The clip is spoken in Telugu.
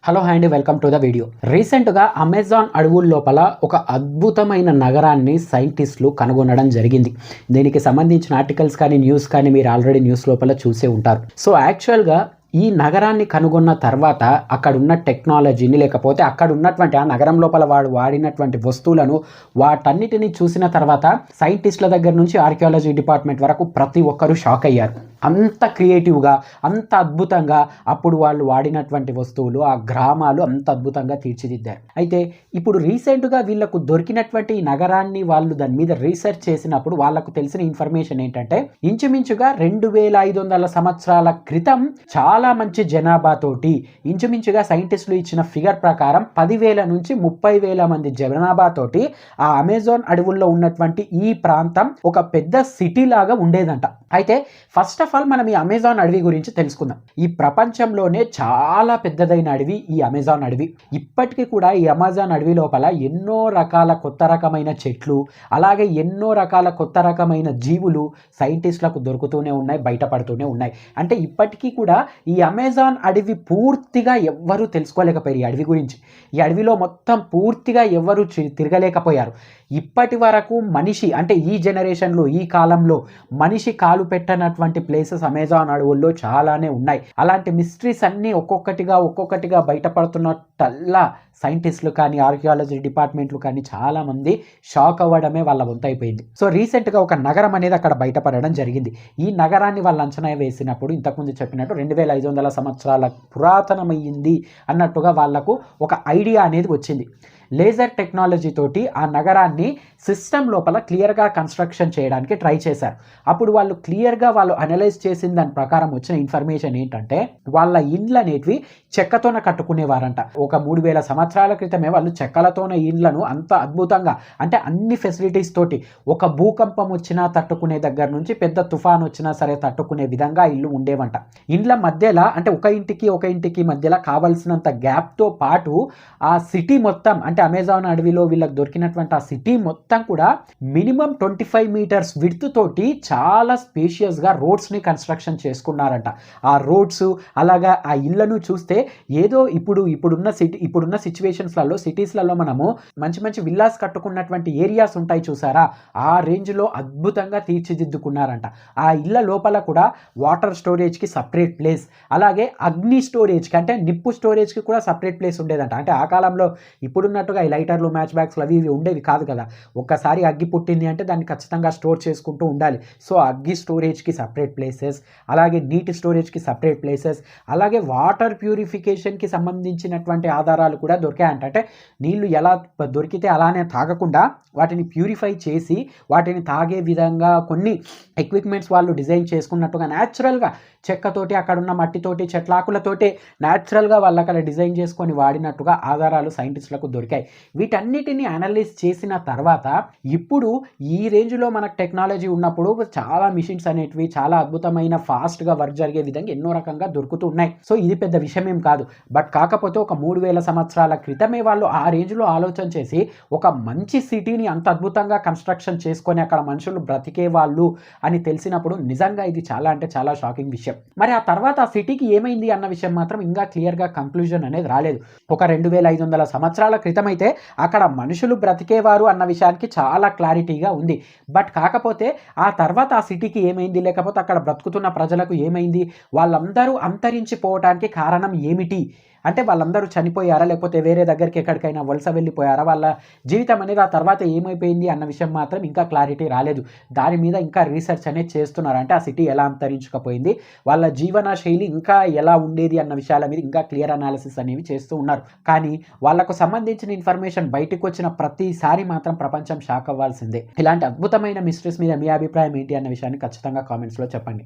హలో అండి, వెల్కమ్ టు ద వీడియో. రీసెంట్గా అమెజాన్ అడవుల లోపల ఒక అద్భుతమైన నగరాన్ని సైంటిస్టులు కనుగొనడం జరిగింది. దీనికి సంబంధించిన ఆర్టికల్స్ కానీ న్యూస్ కానీ మీరు ఆల్రెడీ న్యూస్ లోపల చూసే ఉంటారు. సో యాక్చువల్గా ఈ నగరాన్ని కనుగొన్న తర్వాత అక్కడున్న టెక్నాలజీని లేకపోతే అక్కడ ఉన్నటువంటి ఆ నగరం లోపల వాడినటువంటి వస్తువులను వాటన్నిటిని చూసిన తర్వాత సైంటిస్టుల దగ్గర నుంచి ఆర్కియాలజీ డిపార్ట్మెంట్ వరకు ప్రతి ఒక్కరూ షాక్ అయ్యారు. అంత క్రియేటివ్గా, అంత అద్భుతంగా అప్పుడు వాళ్ళు వాడినటువంటి వస్తువులు, ఆ గ్రామాలు అంత అద్భుతంగా తీర్చిదిద్దారు. అయితే ఇప్పుడు రీసెంట్గా వీళ్ళకు దొరికినటువంటి నగరాన్ని వాళ్ళు దాని మీద రీసెర్చ్ చేసినప్పుడు వాళ్ళకు తెలిసిన ఇన్ఫర్మేషన్ ఏంటంటే ఇంచుమించుగా 2500 సంవత్సరాల క్రితం చాలా మంచి జనాభాతోటి, ఇంచుమించుగా సైంటిస్టులు ఇచ్చిన ఫిగర్ ప్రకారం 10,000 నుంచి 30,000 మంది జనాభాతోటి ఆ అమెజాన్ అడవుల్లో ఉన్నటువంటి ఈ ప్రాంతం ఒక పెద్ద సిటీ లాగా ఉండేదంట. అయితే ఫస్ట్ ఆఫ్ ఆల్ మనం ఈ అమెజాన్ అడవి గురించి తెలుసుకుందాం. ఈ ప్రపంచంలోనే చాలా పెద్దదైన అడవి ఈ అమెజాన్ అడవి. ఇప్పటికీ కూడా ఈ అమెజాన్ అడవి లోపల ఎన్నో రకాల కొత్త రకమైన చెట్లు, అలాగే ఎన్నో రకాల కొత్త రకమైన జీవులు సైంటిస్టులకు దొరుకుతూనే ఉన్నాయి, బయటపడుతూనే ఉన్నాయి. అంటే ఇప్పటికీ కూడా ఈ అమెజాన్ అడవి పూర్తిగా ఎవ్వరూ తెలుసుకోలేకపోయారు. ఈ అడవి గురించి, ఈ అడవిలో మొత్తం పూర్తిగా ఎవ్వరూ తిరగలేకపోయారు. ఇప్పటి వరకు మనిషి అంటే ఈ జనరేషన్లో, ఈ కాలంలో మనిషి కాలు పెట్టనటువంటి ప్లేసెస్ అమెజాన్ అడవుల్లో చాలానే ఉన్నాయి. అలాంటి మిస్టరీస్ అన్నీ ఒక్కొక్కటిగా బయటపడుతున్నట్టల్లా సైంటిస్టులు కానీ ఆర్కియాలజీ డిపార్ట్మెంట్లు కానీ చాలామంది షాక్ అవ్వడమే వాళ్ళ వంతైపోయింది. సో రీసెంట్గా ఒక నగరం అనేది అక్కడ బయటపడడం జరిగింది. ఈ నగరాన్ని వాళ్ళు అంచనా వేసినప్పుడు ఇంతకుముందు చెప్పినట్టు 2500 సంవత్సరాల పురాతనమైంది అన్నట్టుగా వాళ్లకు ఒక ఐడియా అనేది వచ్చింది. లేజర్ టెక్నాలజీ తోటి ఆ నగరాన్ని సిస్టమ్ లోపల క్లియర్గా కన్స్ట్రక్షన్ చేయడానికి ట్రై చేశారు. అప్పుడు వాళ్ళు అనలైజ్ చేసిన దాని ప్రకారం వచ్చిన ఇన్ఫర్మేషన్ ఏంటంటే వాళ్ళ ఇండ్లు అనేటివి చెక్కతోనే కట్టుకునేవారంట. ఒక 3000 సంవత్సరాల క్రితమే వాళ్ళు చెక్కలతోనే ఇండ్లను అంత అద్భుతంగా, అంటే అన్ని ఫెసిలిటీస్ తోటి, ఒక భూకంపం వచ్చినా తట్టుకునే దగ్గర నుంచి పెద్ద తుఫాన్ వచ్చినా సరే తట్టుకునే విధంగా ఇల్లు ఉండేవంట. ఇండ్ల మధ్యలో అంటే ఒక ఇంటికి మధ్యలో కావాల్సినంత గ్యాప్తో పాటు ఆ సిటీ మొత్తం, అంటే అమెజాన్ అడవిలో వీళ్ళకి దొరికినటువంటి ఆ సిటీ మొత్తం కూడా మినిమం 25 మీటర్స్ విడ్త్ తోటి చాలా స్పేషియస్గా రోడ్స్ని కన్స్ట్రక్షన్ చేసుకున్నారంట. ఆ రోడ్స్ అలాగా ఆ ఇళ్లను చూస్తే ఏదో ఇప్పుడున్న సిచ్యువేషన్స్లలో, సిటీస్లలో మనము మంచి విల్లాస్ కట్టుకున్నటువంటి ఏరియాస్ ఉంటాయి చూసారా, ఆ రేంజ్లో అద్భుతంగా తీర్చిదిద్దుకున్నారంట. ఆ ఇళ్ల లోపల కూడా వాటర్ స్టోరేజ్కి సపరేట్ ప్లేస్, అలాగే అగ్ని స్టోరేజ్కి అంటే నిప్పు స్టోరేజ్కి కూడా సపరేట్ ప్లేస్ ఉండేదంట. అంటే ఆ కాలంలో ఇప్పుడున్నట్టుగా ఈ లైటర్లు, మ్యాచ్ బ్యాగ్స్లు అవి ఉండేవి కాదు కదా. ఒక్కసారి అగ్గి పుట్టింది అంటే దాన్ని ఖచ్చితంగా స్టోర్ చేసుకుంటూ ఉండాలి. సో అగ్గి స్టోరేజ్కి సపరేట్ ప్లేసెస్, అలాగే నీటి స్టోరేజ్కి సపరేట్ ప్లేసెస్, అలాగే వాటర్ ప్యూరిఫికేషన్కి సంబంధించినటువంటి ఆధారాలు కూడా దొరికాయంట. అంటే నీళ్లు ఎలా దొరికితే అలానే తాగకుండా వాటిని ప్యూరిఫై చేసి వాటిని తాగే విధంగా కొన్ని ఎక్విప్మెంట్స్ వాళ్ళు డిజైన్ చేసుకున్నట్టుగా న్యాచురల్గా చెక్కతోటి, అక్కడున్న మట్టితోటి, చెట్లాకులతోటి న్యాచురల్గా వాళ్ళు అక్కడ డిజైన్ చేసుకొని వాడినట్టుగా ఆధారాలు సైంటిస్టులకు దొరికాయి. వీటన్నిటిని అనలైజ్ చేసిన తర్వాత ఇప్పుడు ఈ రేంజ్లో మనకు టెక్నాలజీ ఉన్నప్పుడు చాలా మిషన్స్ అనేటివి చాలా అద్భుతమైన ఫాస్ట్గా వర్క్ జరిగే విధంగా ఎన్నో రకంగా దొరుకుతూ ఉన్నాయి. సో ఇది పెద్ద విషయం ఏం కాదు. బట్ కాకపోతే ఒక 3000 సంవత్సరాల క్రితమే వాళ్ళు ఆ రేంజ్లో ఆలోచన చేసి ఒక మంచి సిటీని అంత అద్భుతంగా కన్స్ట్రక్షన్ చేసుకొని అక్కడ మనుషులు బ్రతికే వాళ్ళు అని తెలిసినప్పుడు నిజంగా ఇది చాలా అంటే చాలా షాకింగ్ విషయం. మరి ఆ తర్వాత ఆ సిటీకి ఏమైంది అన్న విషయం మాత్రం ఇంకా క్లియర్గా కంక్లూజన్ అనేది రాలేదు. ఒక 2500 సంవత్సరాల క్రితం అయితే అక్కడ మనుషులు బ్రతికేవారు అన్న విషయానికి చాలా క్లారిటీగా ఉంది. బట్ కాకపోతే ఆ తర్వాత ఆ సిటీకి ఏమైంది, లేకపోతే అక్కడ బ్రతుకుతున్న ప్రజలకు ఏమైంది, వాళ్ళందరూ అంతరించిపోవటానికి కారణం ఏమిటి, అంటే వాళ్ళందరూ చనిపోయారా, లేకపోతే వేరే దగ్గరికి ఎక్కడికైనా వలస వెళ్ళిపోయారా, వాళ్ళ జీవితం అనేది ఆ తర్వాత ఏమైపోయింది అన్న విషయం మాత్రం ఇంకా క్లారిటీ రాలేదు. దాని మీద ఇంకా రీసెర్చ్ అనేది చేస్తున్నారు. అంటే ఆ సిటీ ఎలా అంతరించుకపోయింది, వాళ్ళ జీవన శైలి ఇంకా ఎలా ఉండేది అన్న విషయాల మీద ఇంకా క్లియర్ అనాలిసిస్ అనేవి చేస్తూ ఉన్నారు. కానీ వాళ్ళకు సంబంధించిన ఇన్ఫర్మేషన్ బయటకు వచ్చిన ప్రతిసారి మాత్రం ప్రపంచం షాక్ అవ్వాల్సిందే. ఇలాంటి అద్భుతమైన మిస్టరీస్ మీద మీ అభిప్రాయం ఏంటి అన్న విషయాన్ని ఖచ్చితంగా కామెంట్స్లో చెప్పండి.